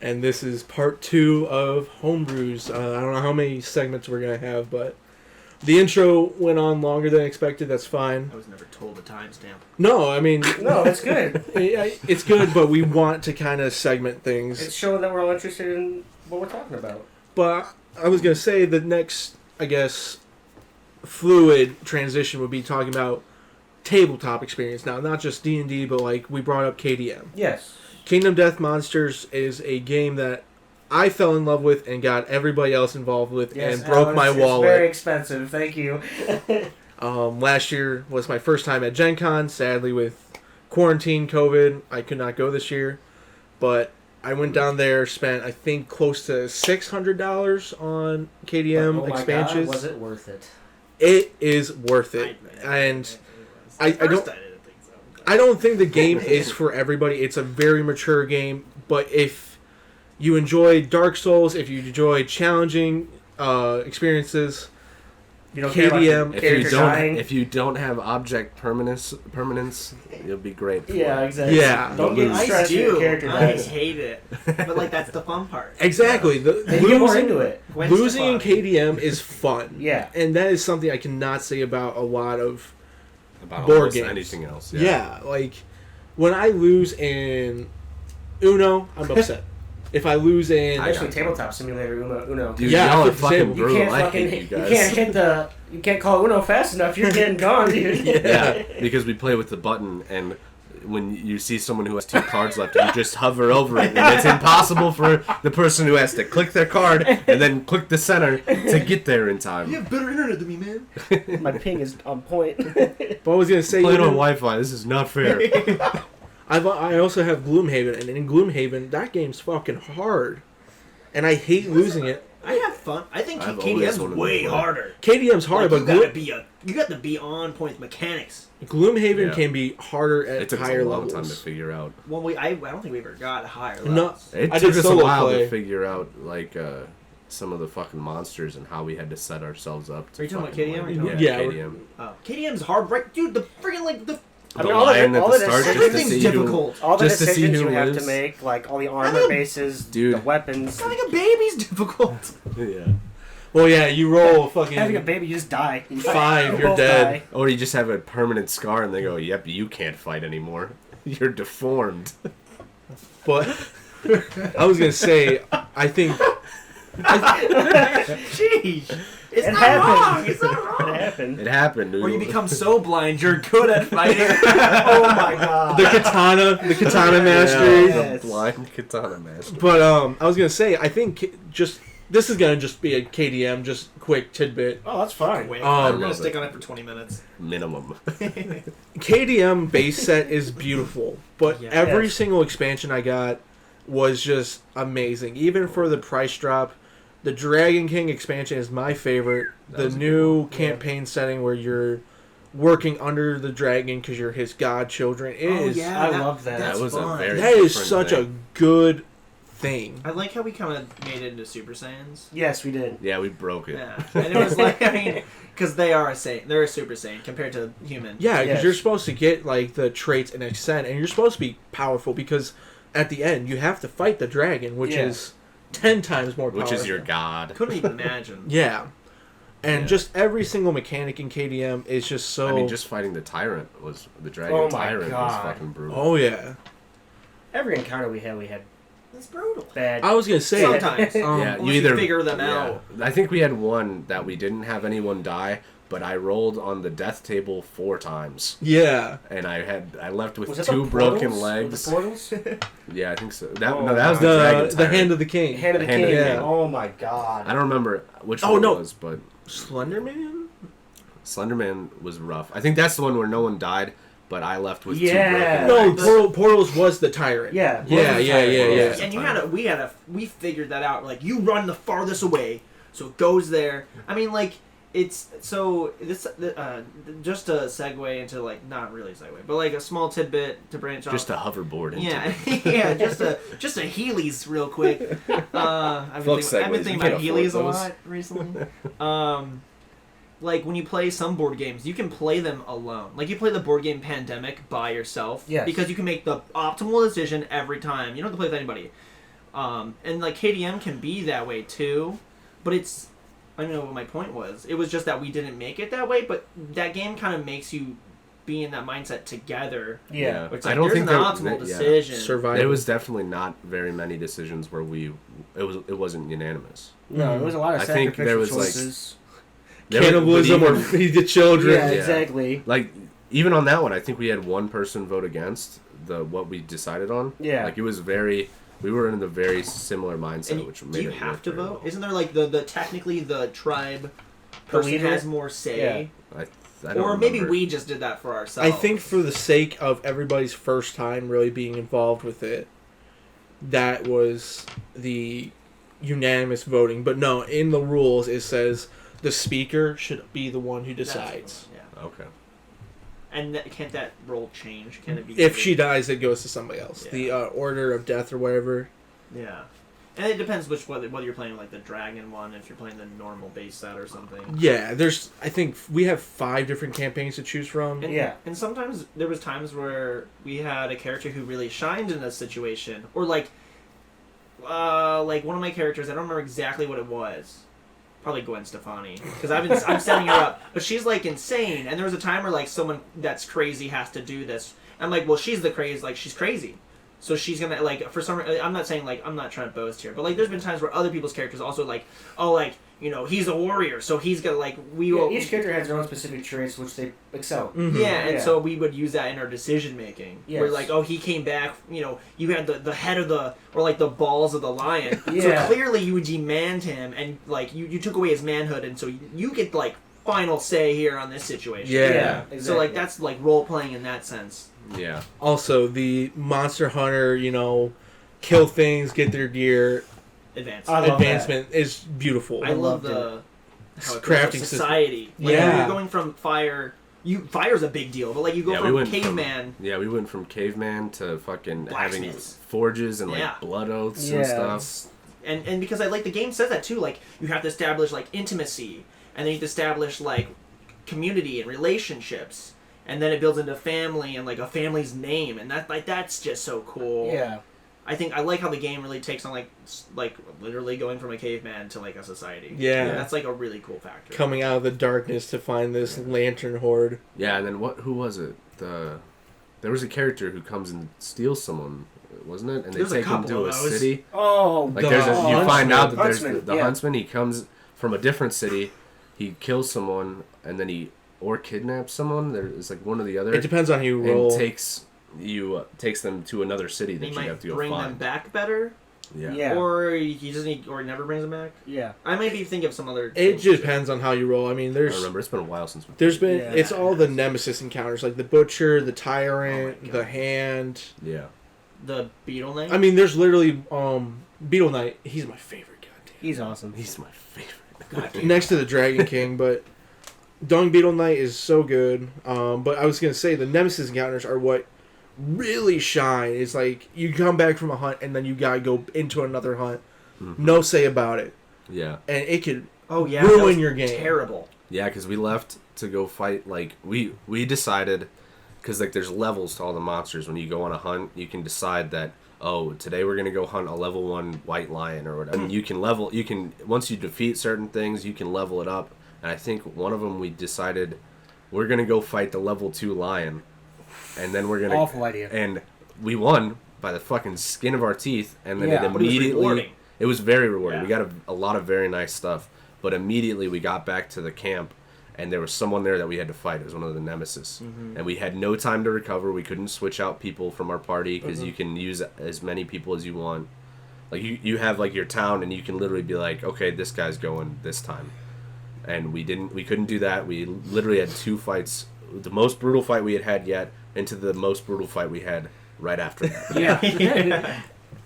And this is part 2 of Homebrews. I don't know how many segments we're going to have, but the intro went on longer than expected. That's fine. I was never told a timestamp. No, I mean... No, that's good. It's good, but we want to kind of segment things. It's showing that we're all interested in what we're talking about. But I was going to say the next, I guess, fluid transition would be talking about tabletop experience. Now, not just D&D, but like we brought up KDM. Yes. Kingdom Death Monsters is a game that I fell in love with and got everybody else involved with and broke my wallet. It's very expensive. Thank you. Last year was my first time at Gen Con. Sadly, with quarantine, COVID, I could not go this year. But I went down there, spent, I think, close to $600 on KDM expansions. God, was it worth it? It is worth it. I don't think the game is for everybody. It's a very mature game, but if you enjoy Dark Souls, if you enjoy challenging experiences, KDM. If you don't have object permanence, you'll be great. Yeah, exactly. Yeah, don't get stressed with your character. I hate it, but like that's the fun part. Exactly. Get more into it. Losing in KDM is fun. Yeah, and that is something I cannot say about a lot of board games. Anything else. Yeah, like when I lose in Uno, I'm upset. If I lose in actually tabletop simulator Uno. Dude, yeah, you can't call Uno fast enough. You're getting gone, dude. Yeah, because we play with the button, and when you see someone who has 2 cards left, you just hover over it, and it's impossible for the person who has to click their card and then click the center to get there in time. You have better internet than me, man. My ping is on point. But I was gonna say, playing on Wi-Fi. This is not fair. I also have Gloomhaven, and in Gloomhaven, that game's fucking hard, and I hate losing it. I have fun. I think KDM's way harder. KDM's hard, like, but you got to be on point with mechanics. Gloomhaven can be harder at higher levels. It took a long time to figure out. Well, I don't think we ever got higher levels. No, it took us a while to figure out like some of the fucking monsters and how we had to set ourselves up. Are you talking about KDM? Yeah, KDM. KDM's hard, right, dude? The freaking like the. Everything's difficult. All the decisions you have to make, like all the armor bases, the weapons. Having a baby's difficult. Yeah. Well, yeah, you roll fucking... Having a baby, you just die. 5, you're dead. Die. Or you just have a permanent scar and they go, yep, you can't fight anymore. You're deformed. But I was going to say, I think... Jeez. It's not wrong. It's not wrong. It happened, dude. Or you become so blind you're good at fighting. Oh my god. The katana mastery. Yeah, the blind katana mastery. But I was gonna say, I think this is gonna just be a KDM, just quick tidbit. Oh, that's fine. I'm gonna stick on it for 20 minutes minimum. KDM base set is beautiful, but every single expansion I got was just amazing. Even for the price drop. The Dragon King expansion is my favorite. The new campaign setting where you're working under the dragon because you're his godchildren. I love that. That was fun. a very That is such a good thing. I like how we kind of made it into Super Saiyans. Yes, we did. Yeah, we broke it. Yeah, and it was like, I mean, because they're a Super Saiyan compared to human. Yeah, because you're supposed to get like the traits and ascend, and you're supposed to be powerful because at the end you have to fight the dragon, which is 10 times more powerful. Which is your god. Couldn't even imagine. Yeah. And just every single mechanic in KDM is just so... I mean, just fighting the Tyrant was... The Dragon Tyrant was fucking brutal. Oh, yeah. Every encounter we had It's brutal. bad. I was going to say... Sometimes. Yeah, you either figure them out. I think we had one that we didn't have anyone die, but I rolled on the death table 4 times. Yeah. And I left with 2 broken legs. The portals? Yeah, I think so. That was the Dragon the Hand of the King. Hand of the King. Yeah. Oh my god. I don't remember which one it was, but... Slenderman? Slenderman was rough. I think that's the one where no one died, but I left with 2 broken legs. No, Portals was the Tyrant. Yeah. Yeah. And we figured that out. Like, you run the farthest away, so it goes there. I mean, like, it's so this just to segue into, like, not really a segue, but like a small tidbit to branch off. Just a hoverboard. Yeah, just a Heelys real quick. I've been thinking about Heelys a lot recently. like when you play some board games, you can play them alone. Like you play the board game Pandemic by yourself, because you can make the optimal decision every time. You don't have to play with anybody. And like KDM can be that way too, but it's, I don't know what my point was. It was just that we didn't make it that way, but that game kind of makes you be in that mindset together. Yeah. Which, like, I don't think an optimal decision. Survival. There was definitely not very many decisions where it wasn't unanimous. No, it was a lot of I think there was choices. Cannibalism or feed the children. Yeah, exactly. Like, even on that one, I think we had one person vote against what we decided on. Yeah. Like, it was very... We were in a very similar mindset, And which made it... Do you have to vote? Well. Isn't there, like, the technically the tribe person has more say? Yeah. I don't or maybe remember. we just did that for ourselves. I think for the sake of everybody's first time really being involved with it, that was the unanimous voting. But no, in the rules it says the speaker should be the one who decides. Yeah. Okay. And can't that role change? Can it be? If she dies, it goes to somebody else. Yeah. The order of death or whatever. Yeah. And it depends whether you're playing like the dragon one, if you're playing the normal base set or something. Yeah, I think we have 5 different campaigns to choose from. And sometimes there was times where we had a character who really shined in a situation, or like one of my characters, I don't remember exactly what it was. Probably Gwen Stefani, because I'm setting her up, but she's like insane. And there was a time where like someone that's crazy has to do this. I'm like, well, she's the crazy, like she's crazy. So she's gonna, like, for some... I'm not saying, like, I'm not trying to boast here, but, like, there's been times where other people's characters also, like, oh, like, you know, he's a warrior, so he's gonna, like, each character has their own specific traits which they excel. Mm-hmm. Yeah, and so we would use that in our decision-making. Yes. Where, like, oh, he came back, you know, you had the head of the... Or, like, the balls of the lion. Yeah. So clearly you would demand him, and, like, you took away his manhood, and so you get, like, final say here on this situation. Yeah. Exactly. So, like, that's, like, role-playing in that sense. Yeah. Also, the Monster Hunter, you know, kill things, get their gear, advancement is beautiful. I love the how it crafting society. Like, you're going from fire. Fire's a big deal, but like you go from caveman. We went from caveman to fucking having Blacksmiths. forges and like blood oaths and stuff. And because I like the game says that too. Like you have to establish like intimacy, and then you have to establish like community and relationships. And then it builds into family and like a family's name, and that's just so cool. Yeah, I like how the game really takes on like literally going from a caveman to like a society. Yeah, and that's like a really cool factor. Coming out of the darkness to find this lantern horde. Yeah, and then who was it? There was a character who comes and steals someone, wasn't it? And they take him to a city. Oh, like you find out that there's the huntsman. He comes from a different city. He kills someone, and then he. Or kidnap someone. There's like one or the other. It depends on who you roll. And takes them to another city that you have to go bring find. them back better. Yeah. Or he doesn't. Or he never brings them back. Yeah. I might be thinking of some other. It just depends on how you roll. I mean, I remember it's been a while since. There's been. Yeah. It's all the Nemesis encounters, like the Butcher, the Tyrant, the Hand. Yeah. The Beetle Knight. I mean, there's literally Beetle Knight. He's my favorite. Goddamn. He's awesome. He's my favorite. Next to the Dragon King, but. Dung Beetle Knight is so good, but I was going to say the Nemesis Encounters are what really shine. It's like you come back from a hunt and then you gotta go into another hunt. Mm-hmm. No say about it. Yeah. And it could ruin your game. Terrible. Yeah, because we left to go fight, like, we decided, because, like, there's levels to all the monsters. When you go on a hunt, you can decide that, oh, today we're going to go hunt a level 1 white lion or whatever. And once you defeat certain things, you can level it up. And I think one of them we decided we're going to go fight the level 2 lion. And then we're going to... Awful idea. And we won by the fucking skin of our teeth. And then it immediately... It was rewarding. It was very rewarding. Yeah. We got a lot of very nice stuff. But immediately we got back to the camp. And there was someone there that we had to fight. It was one of the Nemesis. Mm-hmm. And we had no time to recover. We couldn't switch out people from our party. Because you can use as many people as you want. Like, you have, like, your town. And you can literally be like, okay, this guy's going this time. And we couldn't do that. We literally had 2 fights. The most brutal fight we had yet, into the most brutal fight we had right after that. Yeah.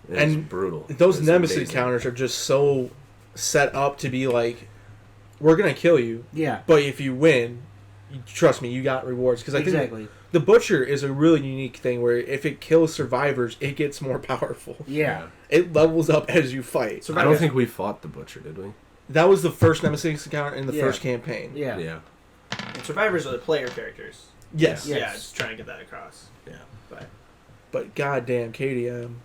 It was brutal. Those Nemesis encounters are just so set up to be like, we're going to kill you. Yeah. But if you win, trust me, you got rewards. Because I think the Butcher is a really unique thing where if it kills survivors, it gets more powerful. Yeah. It levels up as you fight. I don't think we fought the Butcher, did we? That was the first Nemesis encounter in the first campaign. Yeah. Yeah. And survivors are the player characters. Yes. Yeah, just trying to get that across. Yeah. But goddamn, KDM.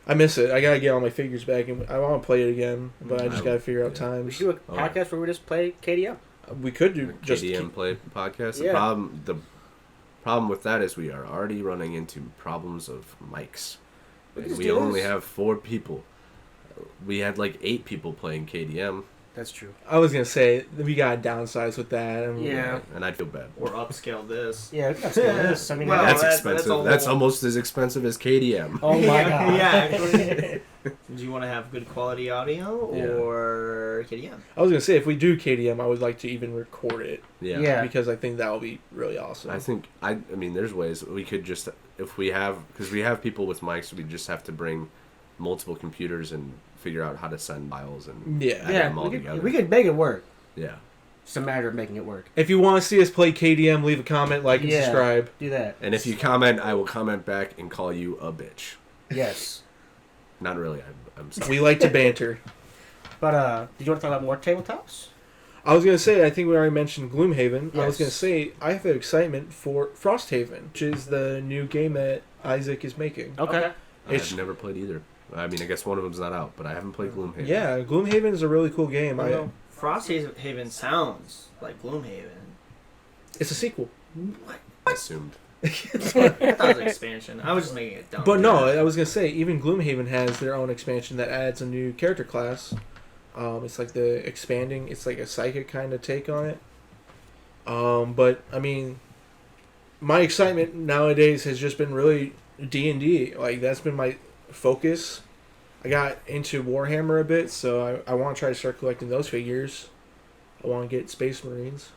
I miss it. I gotta get all my figures back, and I want to play it again, but I just gotta figure out We times. should do a podcast where we just play KDM. We could do just KDM play podcast. Yeah. The problem with that is we are already running into problems of mics. And we only have 4 people. We had like 8 people playing KDM. That's true. I was gonna say we gotta downsize with that. And I feel bad. Or upscale this. Yeah, that's this. I mean, Well, that's that's expensive. That's almost as expensive as KDM. oh my god. Yeah, actually. Do you want to have good quality audio or KDM? I was gonna say if we do KDM, I would like to even record it. Yeah. Because I think that will be really awesome. I mean, there's ways we could just, if we have, because we have people with mics, we just have to bring multiple computers and figure out how to send files and add them all together. We could make it work. Yeah. It's a matter of making it work. If you want to see us play KDM, leave a comment, like, and subscribe. Do that. And if you comment, I will comment back and call you a bitch. Yes. Not really. I'm sorry. We like to banter. But did you want to talk about more tabletops? I was going to say, I think we already mentioned Gloomhaven. Yes. I was going to say, I have excitement for Frosthaven, which is the new game that Isaac is making. Okay. I've never played either. I mean, I guess one of them's not out, but I haven't played Gloomhaven. Yeah, Gloomhaven is a really cool game. Frosthaven sounds like Gloomhaven. It's a sequel. I assumed. I thought it was an expansion. I was just making it dumb. But no, I was going to say, even Gloomhaven has their own expansion that adds a new character class. It's like it's like a psychic kind of take on it. But, I mean, my excitement nowadays has just been really D&D. Like, that's been my focus. I got into Warhammer a bit, so I want to try to start collecting those figures. I want to get Space Marines.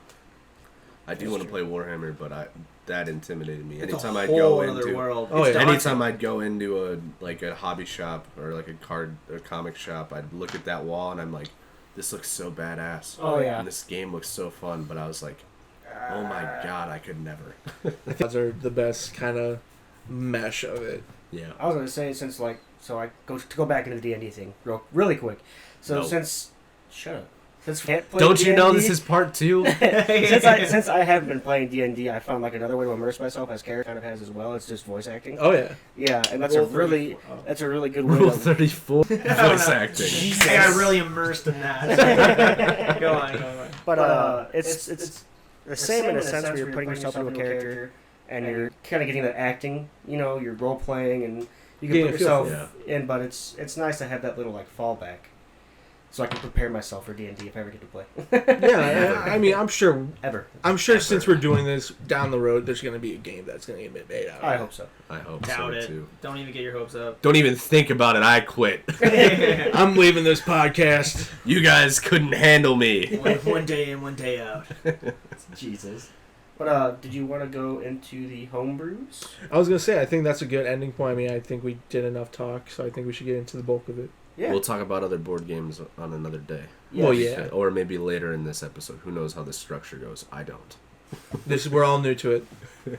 I do want to play Warhammer, but that intimidated me. It's Anytime a I'd whole go other into world. Oh, yeah. anytime I'd go into a hobby shop or like a comic shop, I'd look at that wall and I'm like, this looks so badass. Oh, yeah. And this game looks so fun, but I was like, oh my god, I could never. Those are the best kind of mesh of it. Yeah. I was gonna say I go back into the D&D thing really quick. So No. Shut up. Since can't play Don't you know D&D, this is part 2? since I haven't been playing D&D, I found like another way to immerse myself as character kind of has as well. It's just voice acting. Oh, yeah. Yeah, and that's Rule a really 34. Oh. that's a really good way. Rule to... 34. Voice acting. I got really immersed in that. Go on. But it's the same in a sense where you're putting yourself into a character and you're kind of getting that acting. You know, you're role playing and you can put yourself in. But it's nice to have that little like fallback, so I can prepare myself for D&D if I ever get to play. Yeah, I mean, I'm sure Ever. since we're doing this down the road, there's going to be a game that's going to get made out of it. I hope so. I hope Doubt so it. too. Don't even get your hopes up. Don't even think about it. I quit. I'm leaving this podcast. You guys couldn't handle me. One day in, one day out. Jesus. But did you want to go into the homebrews? I was going to say, I think that's a good ending point. I mean, I think we did enough talk, so I think we should get into the bulk of it. Yeah. We'll talk about other board games on another day. Well, yeah. Or maybe later in this episode. Who knows how the structure goes? I don't. We're all new to it. Yeah.